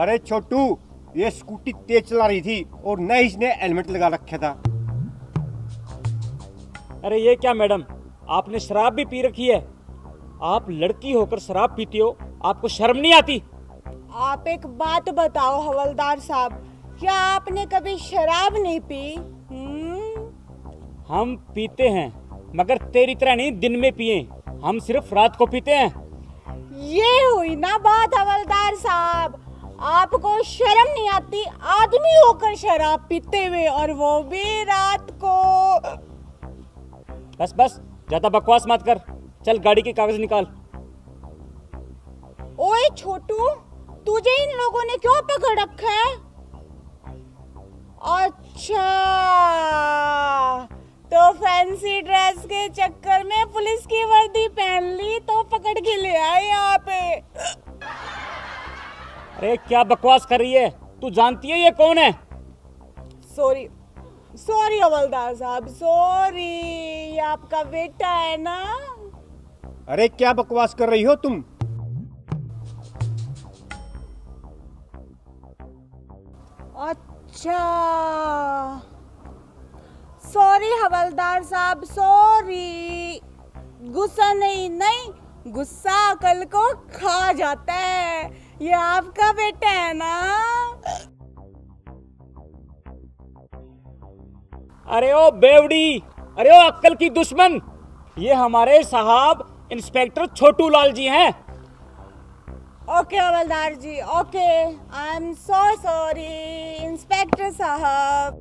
अरे छोटू, ये स्कूटी तेज चला रही थी और न इसने हेलमेट लगा रखा था। अरे ये क्या मैडम, आपने शराब भी पी रखी है? आप लड़की होकर शराब पीती हो, आपको शर्म नहीं आती? आप एक बात बताओ हवलदार साहब, क्या आपने कभी शराब नहीं पी? हम पीते हैं, मगर तेरी तरह नहीं दिन में पिए, हम सिर्फ रात को पीते हैं। ये हुई ना बात हवलदार साहब, आपको शर्म नहीं आती आदमी होकर शराब पीते हुए, और वो भी रात को। बस बस, ज्यादा बकवास मत कर, चल गाड़ी के कागज निकाल। ओए छोटू, तुझे इन लोगों ने क्यों पकड़ रखा है? अच्छा, तो फैंसी ड्रेस के चक्कर में पुलिस की वर्दी पहन ली तो पकड़ के ले आए यहाँ पे। अरे क्या बकवास कर रही है? तू जानती है ये कौन है? सॉरी सॉरी हवलदार साहब, सॉरी, ये आपका बेटा है ना? अरे क्या बकवास कर रही हो तुम? अच्छा, सॉरी हवलदार साहब, सॉरी। गुस्सा नहीं, गुस्सा अकल को खा जाता है। ये आपका बेटा है ना? अरे ओ बेवड़ी, अरे ओ अक्ल की दुश्मन, ये हमारे साहब इंस्पेक्टर छोटू लाल जी हैं। ओके हवलदार जी, okay, I am so sorry inspector साहब।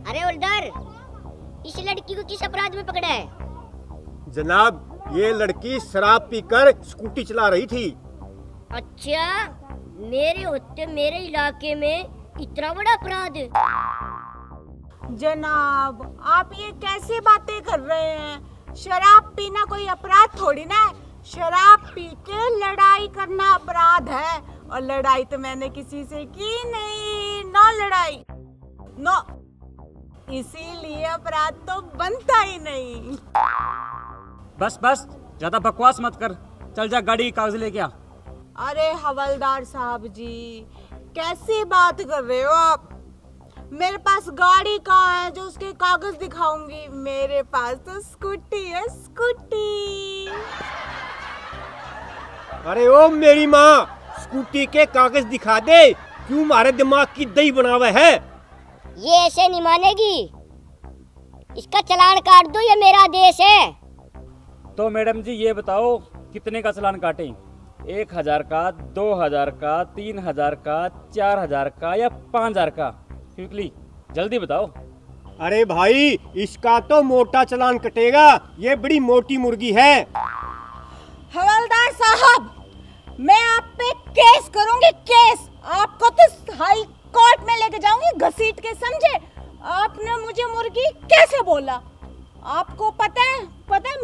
अरे हवलदार, इस लड़की को किस अपराध में पकड़ा है? जनाब, ये लड़की शराब पीकर स्कूटी चला रही थी। अच्छा, मेरे होते मेरे इलाके में इतना बड़ा अपराध? जनाब, आप ये कैसे बातें कर रहे हैं? शराब पीना कोई अपराध थोड़ी ना है। शराब पी के लड़ाई करना अपराध है, और लड़ाई तो मैंने किसी से की नहीं, नो लड़ाई, नो, इसीलिए अपराध तो बनता ही नहीं। बस बस, ज्यादा बकवास मत कर, चल जा गाड़ी के कागज लेके आ। अरे हवलदार साहब जी, कैसी बात कर रहे हो आप? मेरे पास गाड़ी कहाँ है जो उसके कागज दिखाऊंगी? मेरे पास तो स्कूटी है, स्कूटी। अरे ओ मेरी माँ, स्कूटी के कागज दिखा दे, क्यों मारे दिमाग की दही बनावे है? ये ऐसे नहीं मानेगी, इसका चालान काट दो, ये मेरा देश है। तो मैडम जी ये बताओ, कितने का चालान काटें? 1000 का, 2000 का, 3000 का, 4000 का या 5000 का? क्विकली जल्दी बताओ। अरे भाई, इसका तो मोटा चालान कटेगा, ये बड़ी मोटी मुर्गी है। हवलदार साहब, मैं आप पे केस करूंगी, केस। आपको तो हाई कोर्ट में लेके जाऊंगी घसीट के, समझे? आपने मुझे मुर्गी कैसे बोला? आपको पता है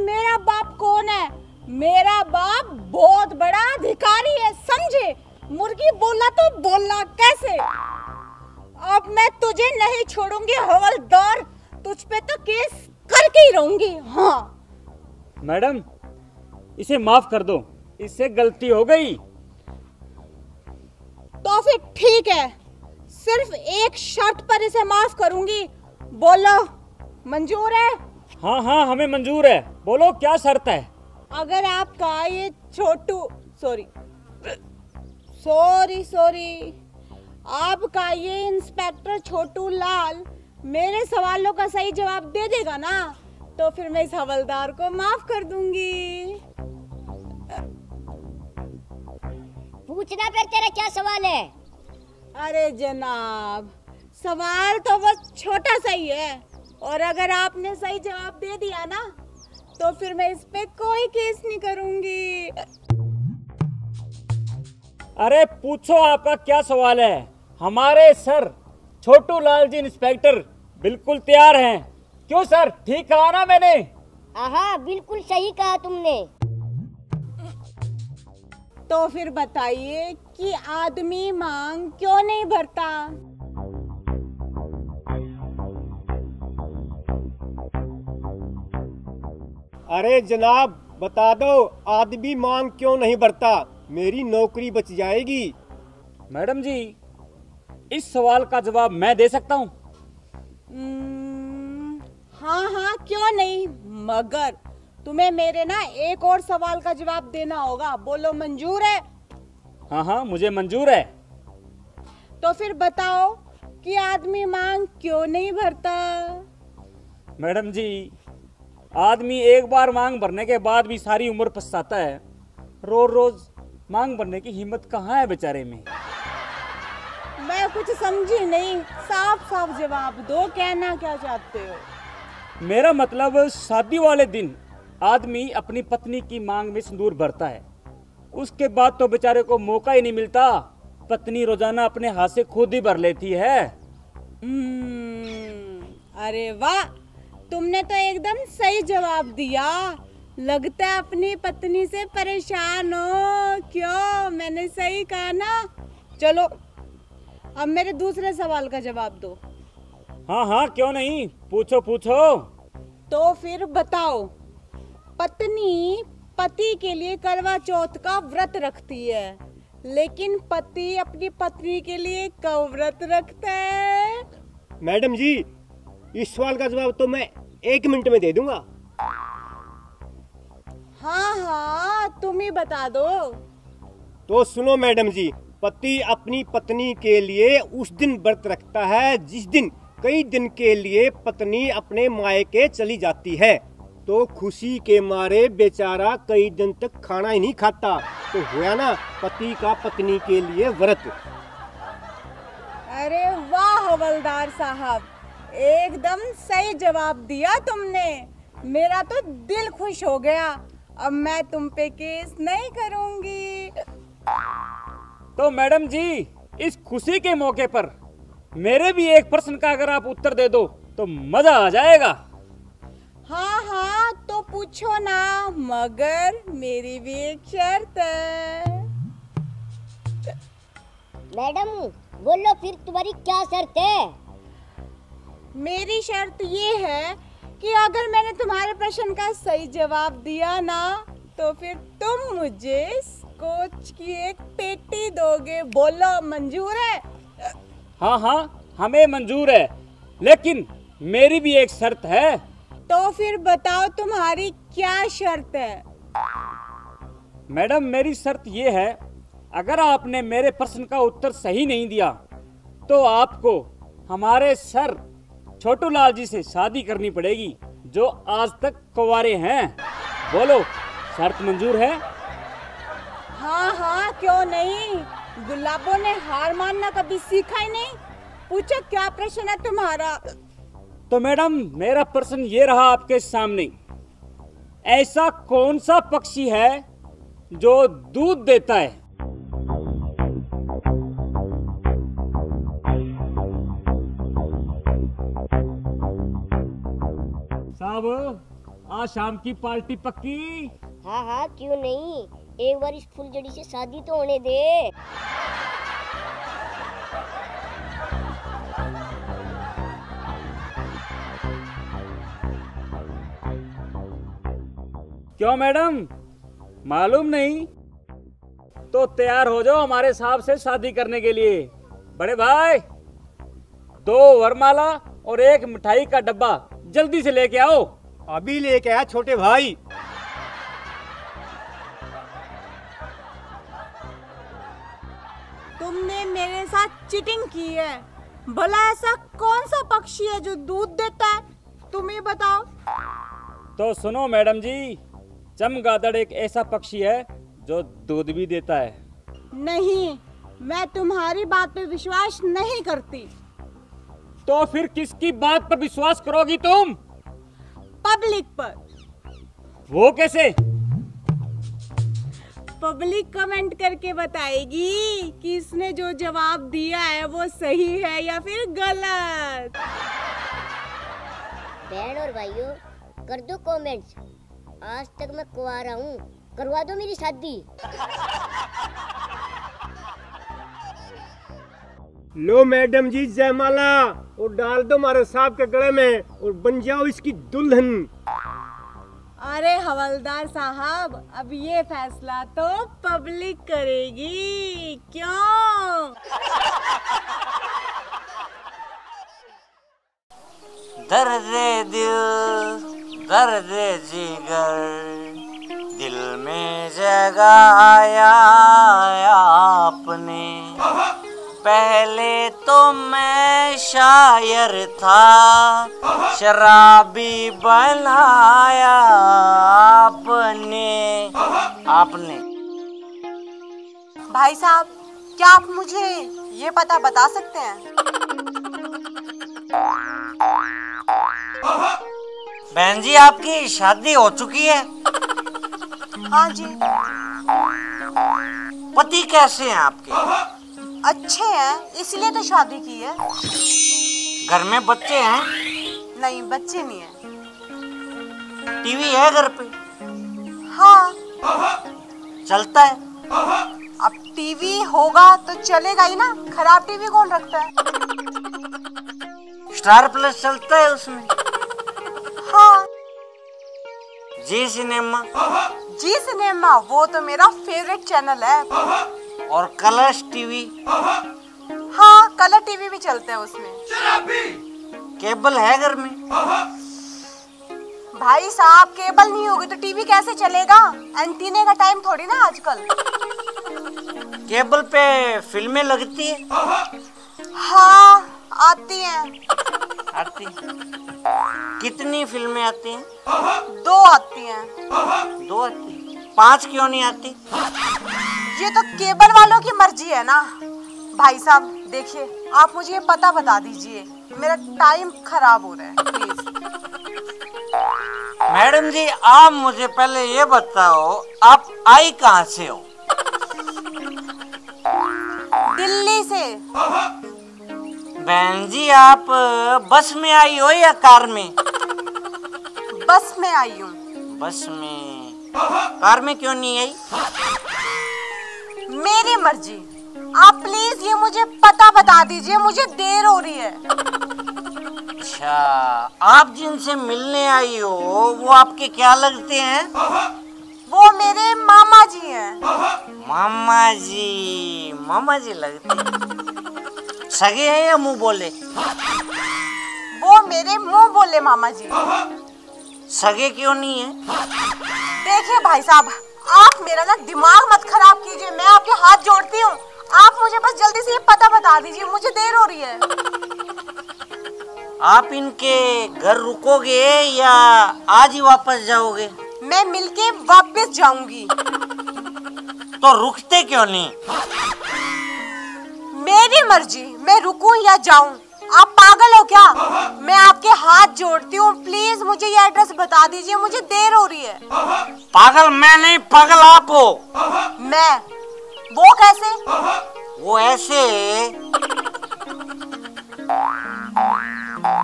मेरा बाप कौन है? मेरा बाप बहुत बड़ा अधिकारी है, समझे? मुर्गी बोला तो बोलना कैसे? अब मैं तुझे नहीं छोड़ूंगी हवलदार, तुझ पे तो केस करके ही रहूंगी। हाँ मैडम, इसे माफ कर दो, इससे गलती हो गई। तो फिर ठीक है, सिर्फ एक शर्त पर इसे माफ करूंगी। बोलो, मंजूर है? हाँ हाँ, हमें मंजूर है, बोलो क्या शर्त है? अगर आपका ये छोटू, सॉरी, आपका ये इंस्पेक्टर छोटू लाल मेरे सवालों का सही जवाब दे देगा ना, तो फिर मैं इस हवलदार को माफ कर दूंगी। पूछना फिर, तेरा क्या सवाल है? अरे जनाब, सवाल तो बस छोटा सा ही है, और अगर आपने सही जवाब दे दिया ना, तो फिर मैं इस पे कोई केस नहीं करूंगी। अरे पूछो, आपका क्या सवाल है? हमारे सर छोटू लाल जी इंस्पेक्टर बिल्कुल तैयार हैं। क्यों सर, ठीक कहा ना मैंने? हाँ, बिल्कुल सही कहा तुमने। तो फिर बताइए कि आदमी मांग क्यों नहीं भरता? अरे जनाब, बता दो, आदमी मांग क्यों नहीं भरता? मेरी नौकरी बच जाएगी। मैडम जी, इस सवाल का जवाब मैं दे सकता हूँ। हाँ हाँ क्यों नहीं, मगर तुम्हें मेरे ना एक और सवाल का जवाब देना होगा। बोलो मंजूर है? हाँ हाँ मुझे मंजूर है। तो फिर बताओ कि आदमी मांग क्यों नहीं भरता? मैडम जी, आदमी एक बार मांग भरने के बाद भी सारी उम्र पछताता है। रोज रोज मांग भरने की हिम्मत कहाँ है बेचारे में। मैं कुछ समझी नहीं, साफ साफ जवाब दो, कहना क्या चाहते हो? मेरा मतलब शादी वाले दिन आदमी अपनी पत्नी की मांग में सिंदूर भरता है, उसके बाद तो बेचारे को मौका ही नहीं मिलता। पत्नी रोजाना अपने हाथ से खुद ही भर लेती है। अरे वाह, तुमने तो एकदम सही जवाब दिया। लगता है अपनी पत्नी से परेशान हो। क्यों, मैंने सही कहा ना? चलो अब मेरे दूसरे सवाल का जवाब दो। हाँ हाँ क्यों नहीं, पूछो पूछो। तो फिर बताओ, पत्नी पति के लिए करवा चौथ का व्रत रखती है, लेकिन पति अपनी पत्नी के लिए कब व्रत रखता है? मैडम जी, इस सवाल का जवाब तो मैं 1 मिनट में दे दूंगा। हाँ हाँ तुम ही बता दो। तो सुनो मैडम जी, पति अपनी पत्नी के लिए उस दिन व्रत रखता है जिस दिन कई दिन के लिए पत्नी अपने मायके चली जाती है। तो खुशी के मारे बेचारा कई दिन तक खाना ही नहीं खाता। तो हुआ ना पति का पत्नी के लिए व्रत। अरे वाह हवलदार साहब, एकदम सही जवाब दिया तुमने। मेरा तो दिल खुश हो गया। अब मैं तुम पे केस नहीं करूंगी। तो मैडम जी, इस खुशी के मौके पर मेरे भी एक प्रश्न का अगर आप उत्तर दे दो तो मजा आ जाएगा। हाँ हाँ तो पूछो ना, मगर मेरी भी एक शर्त है। मैडम बोलो फिर, तुम्हारी क्या शर्त है? मेरी शर्त ये है कि अगर मैंने तुम्हारे प्रश्न का सही जवाब दिया ना, तो फिर तुम मुझे स्कॉच की एक पेटी दोगे। बोलो मंजूर है? हाँ हाँ हमें मंजूर है, लेकिन मेरी भी एक शर्त है। तो फिर बताओ तुम्हारी क्या शर्त है? मैडम मेरी शर्त ये है, अगर आपने मेरे प्रश्न का उत्तर सही नहीं दिया तो आपको हमारे सर छोटू लाल जी से शादी करनी पड़ेगी, जो आज तक कुंवारे हैं। बोलो, शर्त मंजूर है? हाँ हाँ क्यों नहीं, गुलाबों ने हार मानना कभी सीखा ही नहीं। पूछो क्या प्रश्न है तुम्हारा? तो मैडम मेरा प्रश्न ये रहा आपके सामने, ऐसा कौन सा पक्षी है जो दूध देता है? साहब, आज शाम की पार्टी पक्की? हाँ हाँ क्यों नहीं, एक बार इस फुलझड़ी से शादी तो होने दे। क्यों मैडम, मालूम नहीं? तो तैयार हो जाओ हमारे साहब से शादी करने के लिए। बड़े भाई, 2 वरमाला और 1 मिठाई का डब्बा जल्दी से लेके आओ। अभी लेके आया छोटे भाई। तुमने मेरे साथ चीटिंग की है। भला ऐसा कौन सा पक्षी है जो दूध देता है? तुम ही बताओ। तो सुनो मैडम जी, चमगादड़ एक ऐसा पक्षी है जो दूध भी देता है। नहीं, मैं तुम्हारी बात पे विश्वास नहीं करती। तो फिर किसकी बात पर विश्वास करोगी तुम? पब्लिक पर। वो कैसे? पब्लिक कमेंट करके बताएगी कि इसने जो जवाब दिया है वो सही है या फिर गलत। बहन और भाइयों, कर दो कमेंट्स। आज तक मैं कुंवारा हूँ, करवा दो मेरी शादी। लो मैडम जी जयमाला, और डाल दो हमारे साहब के गले में और बन जाओ इसकी दुल्हन। अरे हवलदार साहब, अब ये फैसला तो पब्लिक करेगी, क्यों? दर्द दिल, दर्द जिगर, दिल में जगाया आपने। पहले तो मैं शायर था, शराबी बनाया आपने। भाई साहब, क्या आप मुझे ये पता बता सकते हैं? बहन जी, आपकी शादी हो चुकी है? हाँ जी। पति कैसे हैं आपके? अच्छे हैं, इसलिए तो शादी की है। घर में बच्चे हैं? नहीं, बच्चे नहीं है। टीवी है घर पे? हाँ। चलता है? अब टीवी होगा तो चलेगा ही ना, खराब टीवी कौन रखता है? स्टार प्लस चलता है उसमें? हाँ। जी सिनेमा? जी सिनेमा, वो तो मेरा फेवरेट चैनल है। और कलर्स टीवी? हाँ, कलर टीवी भी चलते हैं उसमें। केबल है घर में? भाई साहब, केबल नहीं होगी तो टीवी कैसे चलेगा? एंटीने का टाइम थोड़ी ना आजकल। केबल पे फिल्में लगती है? हाँ, आती हैं। आती? कितनी फिल्में आती हैं? 2 आती हैं। 2 आती? 5 क्यों नहीं आती? ये तो केबल वालों की मर्जी है ना। भाई साहब देखिए, आप मुझे ये पता बता दीजिए, मेरा टाइम खराब हो रहा है, प्लीज। मैडम जी, आप मुझे पहले ये बताओ, आप आई कहाँ से हो? दिल्ली से। बहन जी, आप बस में आई हो या कार में? बस में आई हूँ। बस में? कार में क्यों नहीं आई? मेरी मर्जी। आप प्लीज ये मुझे पता बता दीजिए, मुझे देर हो रही है। अच्छा, आप जिनसे मिलने आई हो वो आपके क्या लगते हैं? वो मेरे मामा जी हैं। मामा जी? मामा जी लगते हैं? सगे हैं या मुंह बोले? वो मेरे मुंह बोले मामा जी। सगे क्यों नहीं है? देखिए भाई साहब, आप मेरा ना दिमाग मत खराब कीजिए, मैं आपके हाथ जोड़ती हूँ। आप मुझे बस जल्दी से ये पता बता दीजिए, मुझे देर हो रही है। आप इनके घर रुकोगे या आज ही वापस जाओगे? मैं मिलके वापस जाऊंगी। तो रुकते क्यों नहीं? मेरी मर्जी, मैं रुकूं या जाऊं। आप पागल हो क्या? मैं आपके हाथ जोड़ती हूँ, प्लीज मुझे ये एड्रेस बता दीजिए, मुझे देर हो रही है। पागल मैं नहीं, पागल आप हो। मैं? वो कैसे? वो ऐसे,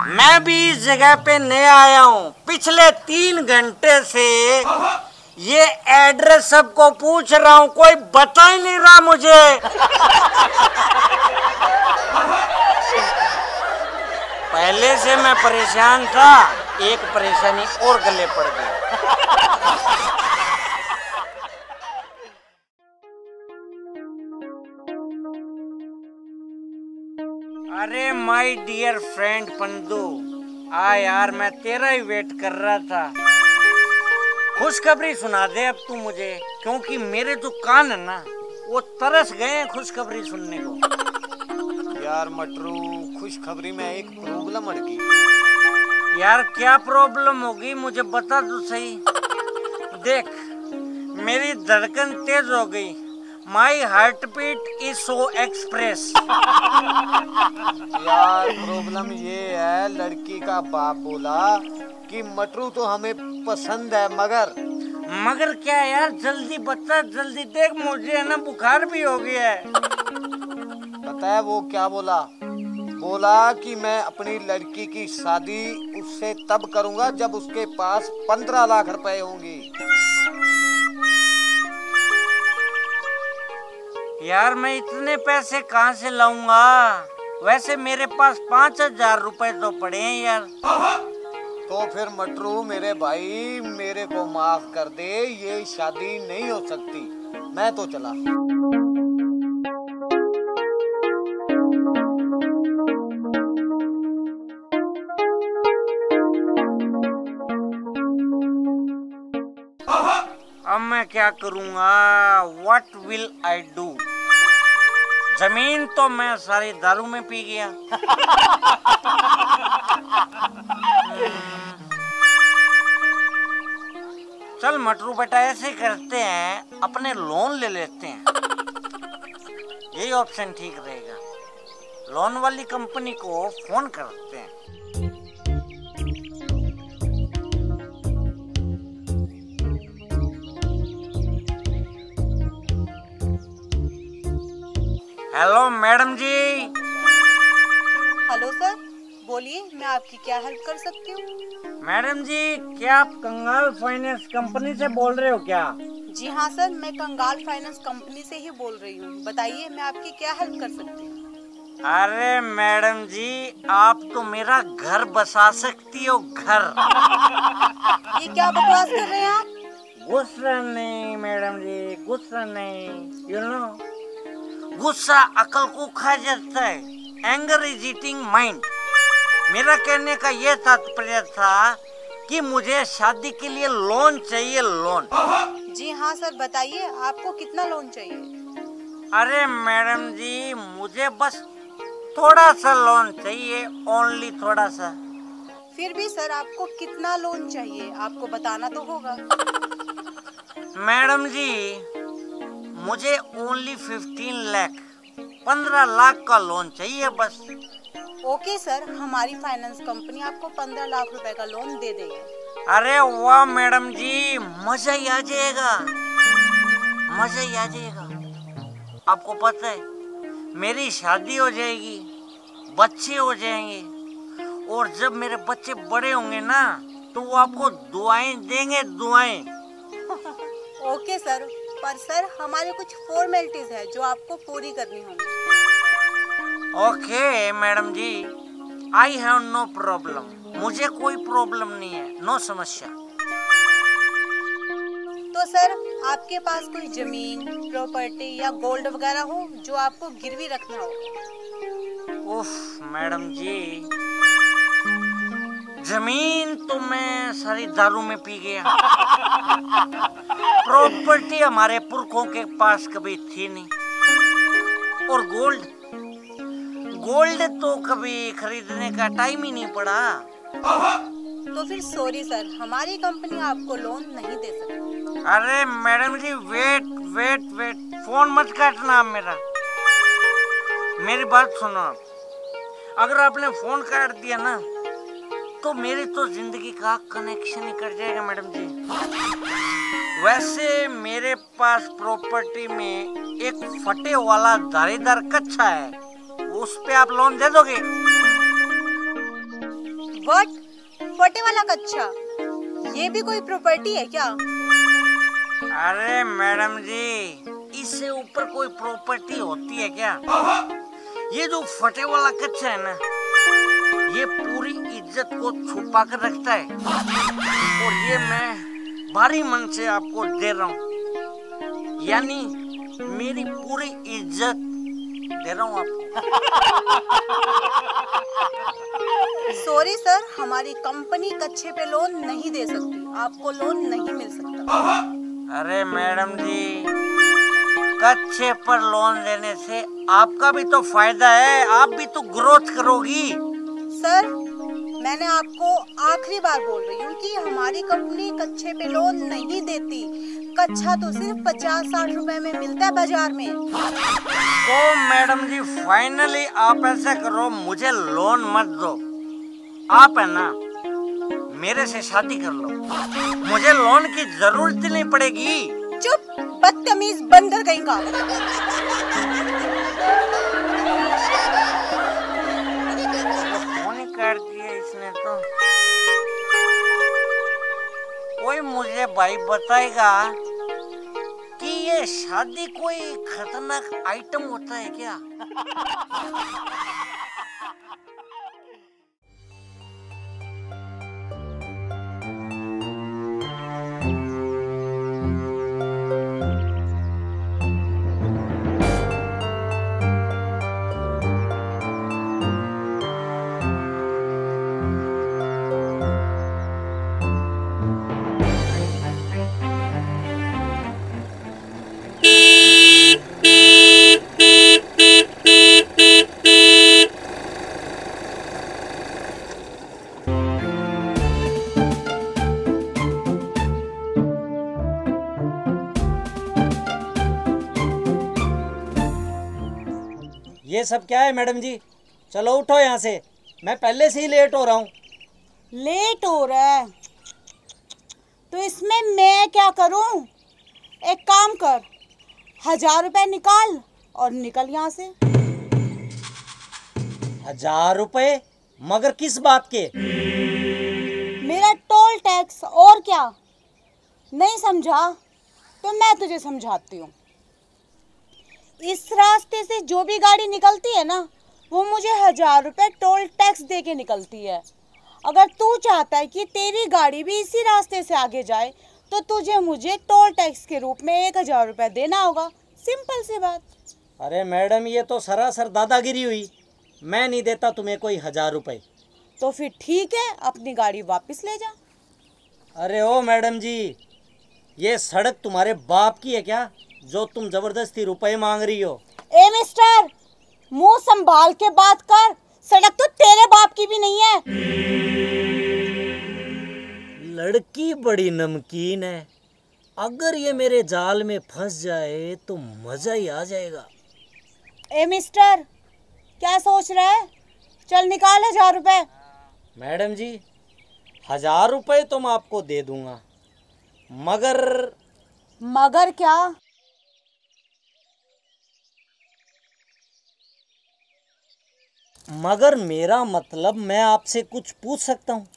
मैं भी इस जगह पे नया आया हूँ। पिछले 3 घंटे से ये एड्रेस सबको पूछ रहा हूँ, कोई बता ही नहीं रहा मुझे। पहले से मैं परेशान था, एक परेशानी और गले पड़ गई। अरे माय डियर फ्रेंड पंदू, आ यार, मैं तेरा ही वेट कर रहा था। खुशखबरी सुना दे अब तू मुझे, क्योंकि मेरे जो कान है ना, वो तरस गए हैं खुशखबरी सुनने को। यार मटरू, खुशखबरी में एक प्रॉब्लम अड़ गई। यार क्या प्रॉब्लम होगी, मुझे बता तो सही। देख, मेरी धड़कन तेज हो गई। My heartbeat is so express. यार प्रॉब्लम ये है, लड़की का बाप बोला कि मटरू तो हमें पसंद है, मगर क्या यार, जल्दी बता, जल्दी देख, मुझे है ना बुखार भी हो गया है। पता है वो क्या बोला? बोला कि मैं अपनी लड़की की शादी उससे तब करूंगा जब उसके पास 15 लाख रुपए होंगे। यार मैं इतने पैसे कहाँ से लाऊंगा? वैसे मेरे पास 5,000 रुपए तो पड़े हैं यार। तो फिर मटरू मेरे भाई मेरे को माफ कर दे, ये शादी नहीं हो सकती। मैं तो चला। अब मैं क्या करूँगा? What will I do? जमीन तो मैं सारी दारू में पी गया। चल मटरू बेटा, ऐसे करते हैं, अपने लोन ले लेते हैं। यही ऑप्शन ठीक रहेगा। लोन वाली कंपनी को फोन करते हैं। हेलो मैडम जी। हेलो सर, बोलिए मैं आपकी क्या हेल्प कर सकती हूँ? मैडम जी, क्या आप कंगाल फाइनेंस कंपनी से बोल रहे हो क्या? जी हाँ सर, मैं कंगाल फाइनेंस कंपनी से ही बोल रही हूँ। बताइए मैं आपकी क्या हेल्प कर सकती हूँ? अरे मैडम जी, आप तो मेरा घर बसा सकती हो, घर। ये क्या बकवास कर रहे हैं आप? गुस्सा नहीं मैडम जी, गुस्सा नहीं। यू नो, गुस्सा अकल को खा जाता है। Anger is eating mind. मेरा कहने का ये तात्पर्य था कि मुझे शादी के लिए लोन चाहिए, लोन। जी हाँ सर, बताइए आपको कितना लोन चाहिए? अरे मैडम जी, मुझे बस थोड़ा सा लोन चाहिए, ओनली थोड़ा सा। फिर भी सर आपको कितना लोन चाहिए आपको बताना तो होगा। मैडम जी, मुझे ओनली 15 लाख, 15 लाख का लोन चाहिए बस। ओके सर, हमारी फाइनेंस कंपनी आपको 15 लाख रुपए का लोन दे देगी। अरे वाह मैडम जी, मजा ही आ जाएगा, मजा ही आ जाएगा। आपको पता है, मेरी शादी हो जाएगी, बच्चे हो जाएंगे, और जब मेरे बच्चे बड़े होंगे ना, तो वो आपको दुआएं देंगे, दुआएं। ओके सर, पर सर हमारे कुछ फॉर्मेलिटीज है जो आपको पूरी करनी होंगी। ओके मैडम जी, आई हैव नो प्रॉब्लम। मुझे कोई प्रॉब्लम नहीं है, नो समस्या। तो सर आपके पास कोई जमीन, प्रॉपर्टी या गोल्ड वगैरह हो जो आपको गिरवी रखना हो? उफ मैडम जी, जमीन तो मैं सारी दारू में पी गया। प्रॉपर्टी हमारे पुरखों के पास कभी थी नहीं। और गोल्ड, गोल्ड तो कभी खरीदने का टाइम ही नहीं पड़ा। तो फिर सॉरी सर, हमारी कंपनी आपको लोन नहीं दे सकती। अरे मैडम जी, वेट वेट वेट, फोन मत काटना आप मेरा। मेरी बात सुनो आप। अगर आपने फोन काट दिया ना, तो मेरी तो जिंदगी का कनेक्शन ही कट जाएगा मैडम जी। वैसे मेरे पास प्रॉपर्टी में एक फटे वाला धारीदार कच्चा है, उस पे आप लोन दे दोगे? व्हाट? फटे वाला कच्चा? ये भी कोई प्रॉपर्टी है क्या? अरे मैडम जी, इससे ऊपर कोई प्रॉपर्टी होती है क्या? ये जो फटे वाला कच्चा है ना, ये पूरी इज्जत को छुपा कर रखता है, और ये मैं भारी मन से आपको दे रहा हूँ। यानी मेरी पूरी इज्जत दे रहा हूँ आपको। सॉरी सर, हमारी कंपनी कच्चे पे लोन नहीं दे सकती, आपको लोन नहीं मिल सकता। अरे मैडम जी, कच्चे पर लोन लेने से आपका भी तो फायदा है, आप भी तो ग्रोथ करोगी। सर मैंने आपको आखिरी बार बोल रही हूँ कि हमारी कंपनी कच्चे पे लोन नहीं देती। कच्चा तो सिर्फ 50-60 रुपए में मिलता है बाजार में। तो मैडम जी, फाइनली आप ऐसा करो, मुझे लोन मत दो। आप है ना, मेरे से शादी कर लो, मुझे लोन की जरूरत ही नहीं पड़ेगी। चुप, बदतमीज बंदर कहीं का। फोन काट दिया इसने तो। कोई मुझे भाई बताएगा कि ये शादी कोई खतरनाक आइटम होता है क्या? ये सब क्या है मैडम जी? चलो उठो यहाँ से, मैं पहले से ही लेट हो रहा हूँ। लेट हो रहा है तो इसमें मैं क्या करूं? एक काम कर, 1000 रुपए निकाल और निकल यहाँ से। 1000 रुपए? मगर किस बात के? मेरा टोल टैक्स, और क्या? नहीं समझा तो मैं तुझे समझाती हूँ। इस रास्ते से जो भी गाड़ी निकलती है ना, वो मुझे 1000 रुपए टोल टैक्स दे के निकलती है। अगर तू चाहता है कि तेरी गाड़ी भी इसी रास्ते से आगे जाए तो तुझे मुझे टोल टैक्स के रूप में 1000 रुपए देना होगा। सिंपल सी बात। अरे मैडम, ये तो सरासर दादागिरी हुई। मैं नहीं देता तुम्हें कोई 1000 रुपए। तो फिर ठीक है, अपनी गाड़ी वापस ले जा। अरे ओ मैडम जी, ये सड़क तुम्हारे बाप की है क्या, जो तुम जबरदस्ती रुपए मांग रही हो? ए मिस्टर, मुंह संभाल के बात कर। सड़क तो तेरे बाप की भी नहीं है। लड़की बड़ी नमकीन है, अगर ये मेरे जाल में फंस जाए तो मजा ही आ जाएगा। ए मिस्टर, क्या सोच रहा है? चल निकाल 1000 रुपए। मैडम जी, 1000 रुपए तो मैं आपको दे दूंगा, मगर क्या? मगर मेरा मतलब, मैं आपसे कुछ पूछ सकता हूँ?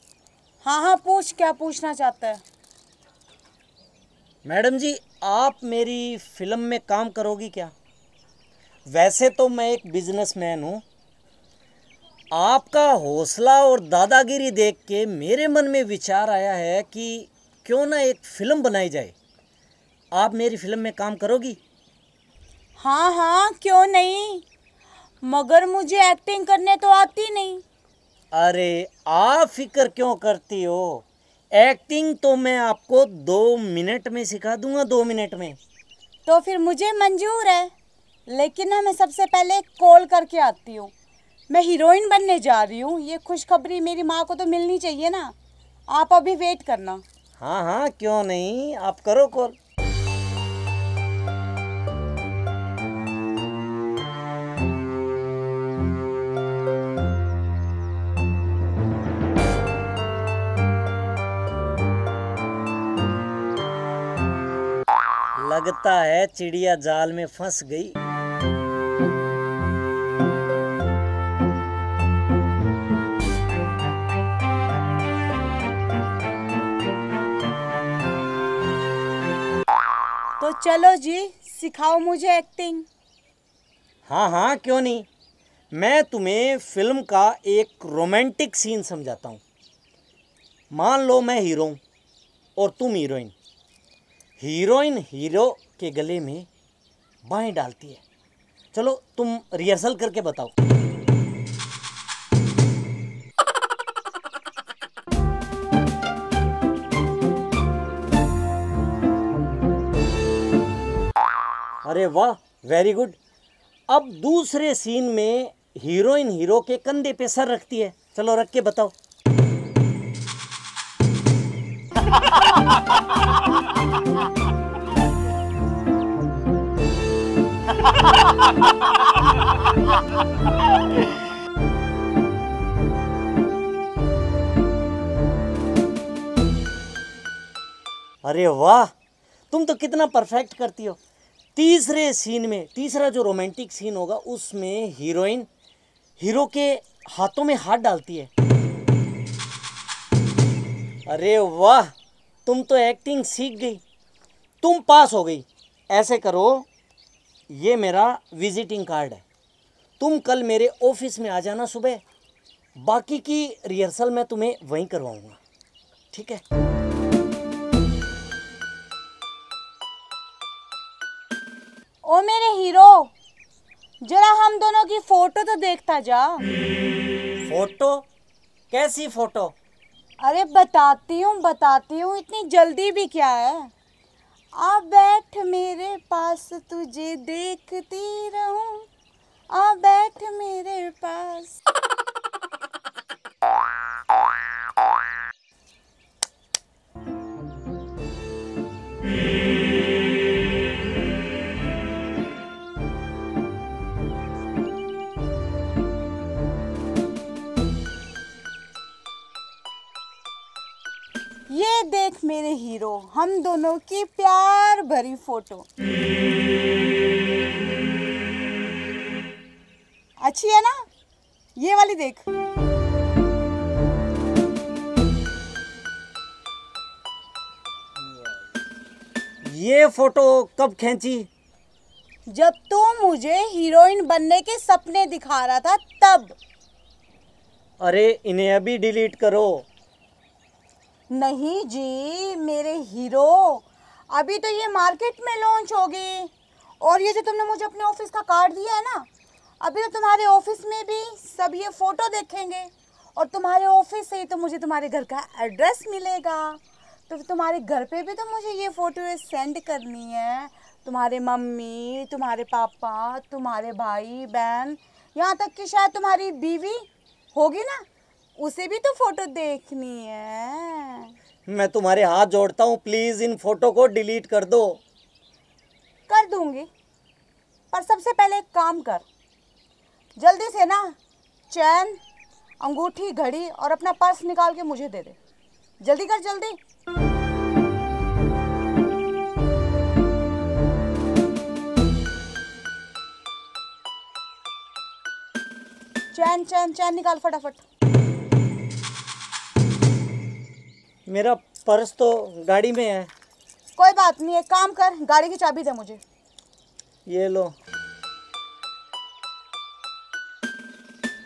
हाँ हाँ पूछ, क्या पूछना चाहता है? मैडम जी, आप मेरी फिल्म में काम करोगी क्या? वैसे तो मैं एक बिजनेसमैन हूँ, आपका हौसला और दादागिरी देख के मेरे मन में विचार आया है कि क्यों ना एक फिल्म बनाई जाए। आप मेरी फिल्म में काम करोगी? हाँ हाँ, क्यों नहीं, मगर मुझे एक्टिंग करने तो आती नहीं। अरे आप फिक्र क्यों करती हो, एक्टिंग तो मैं आपको 2 मिनट में सिखा दूंगा, 2 मिनट में। तो फिर मुझे मंजूर है, लेकिन ना मैं सबसे पहले कॉल करके आती हूँ। मैं हीरोइन बनने जा रही हूँ, ये खुशखबरी मेरी माँ को तो मिलनी चाहिए ना। आप अभी वेट करना। हाँ हाँ क्यों नहीं, आप करो कॉल। लगता है चिड़िया जाल में फंस गई। तो चलो जी, सिखाओ मुझे एक्टिंग। हाँ हाँ क्यों नहीं, मैं तुम्हें फिल्म का एक रोमांटिक सीन समझाता हूँ। मान लो मैं हीरो हूँ और तुम हीरोइन। हीरोइन हीरो के गले में बाहें डालती है। चलो तुम रिहर्सल करके बताओ। अरे वाह, वेरी गुड। अब दूसरे सीन में हीरोइन हीरो के कंधे पे सर रखती है। चलो रख के बताओ। अरे वाह, तुम तो कितना परफेक्ट करती हो। तीसरे सीन में, तीसरा जो रोमांटिक सीन होगा, उसमें हीरोइन हीरो के हाथों में हाथ डालती है। अरे वाह, तुम तो एक्टिंग सीख गई, तुम पास हो गई। ऐसे करो, ये मेरा विजिटिंग कार्ड है, तुम कल मेरे ऑफिस में आ जाना सुबह। बाकी की रिहर्सल मैं तुम्हें वहीं करवाऊंगा, ठीक है? ओ मेरे हीरो, जरा हम दोनों की फोटो तो देखता जा। फोटो? कैसी फोटो? अरे बताती हूँ, इतनी जल्दी भी क्या है। आ बैठ मेरे पास, तुझे देखती रहूं, आ बैठ मेरे पास। हम दोनों की प्यार भरी फोटो। अच्छी है ना? ये वाली देख। ये फोटो कब खींची? जब तू मुझे हीरोइन बनने के सपने दिखा रहा था तब। अरे इन्हें अभी डिलीट करो। नहीं जी मेरे हीरो, अभी तो ये मार्केट में लॉन्च होगी। और ये जो तुमने मुझे अपने ऑफिस का कार्ड दिया है ना, अभी तो तुम्हारे ऑफिस में भी सब ये फोटो देखेंगे और तुम्हारे ऑफिस से ही तो मुझे तुम्हारे घर का एड्रेस मिलेगा। तो तुम्हारे घर पे भी तो मुझे ये फोटो सेंड करनी है। तुम्हारे मम्मी, तुम्हारे पापा, तुम्हारे भाई बहन, यहाँ तक कि शायद तुम्हारी बीवी होगी ना, उसे भी तो फोटो देखनी है। मैं तुम्हारे हाथ जोड़ता हूँ, प्लीज इन फोटो को डिलीट कर दो। कर दूंगी, पर सबसे पहले एक काम कर, जल्दी से ना चैन, अंगूठी, घड़ी और अपना पर्स निकाल के मुझे दे दे। जल्दी कर जल्दी। चैन चैन चैन निकाल फटाफट। मेरा पर्स तो गाड़ी में है। कोई बात नहीं, एक काम कर, गाड़ी की चाबी दे मुझे। ये लो,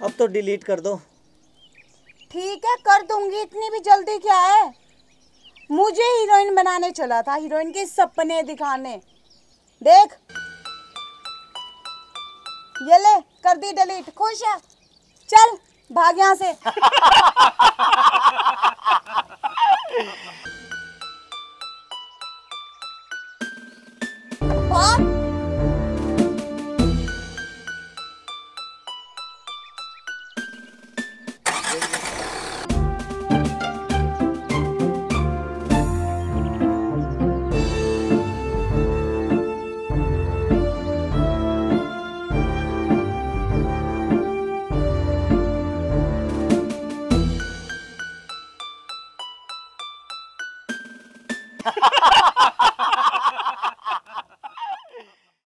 अब तो डिलीट कर दो। ठीक है कर दूंगी, इतनी भी जल्दी क्या है? मुझे हीरोइन बनाने चला था, हीरोइन के सपने दिखाने। देख ये ले, कर दी डिलीट। खुश है? चल भाग यहाँ से। भाग।